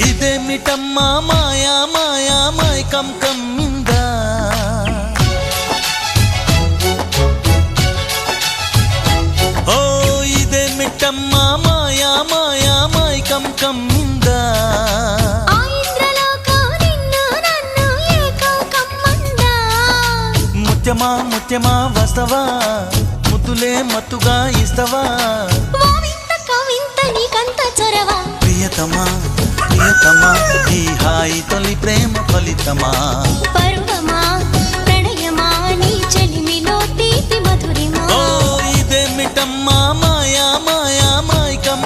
ఇదేమిటమ్మా మాయా మాయా మైకం కమ్మిందా ఓ ఇదేమిటమ్మా మాయా మాయా మైకం కమ్మిందా ముత్యమా ముత్యమా వస్తవా ముద్దులే మత్తుగా ఇస్తవా ప్రియతమా ప్రియతమా ఈ హాయి తొలి ప్రేమ ఫలితమా పర్వమా ప్రణయమా నీ చెలిమిలో తీపి మధురిమా ఓ ఇదేమిటమ్మా మాయా మాయా మైకం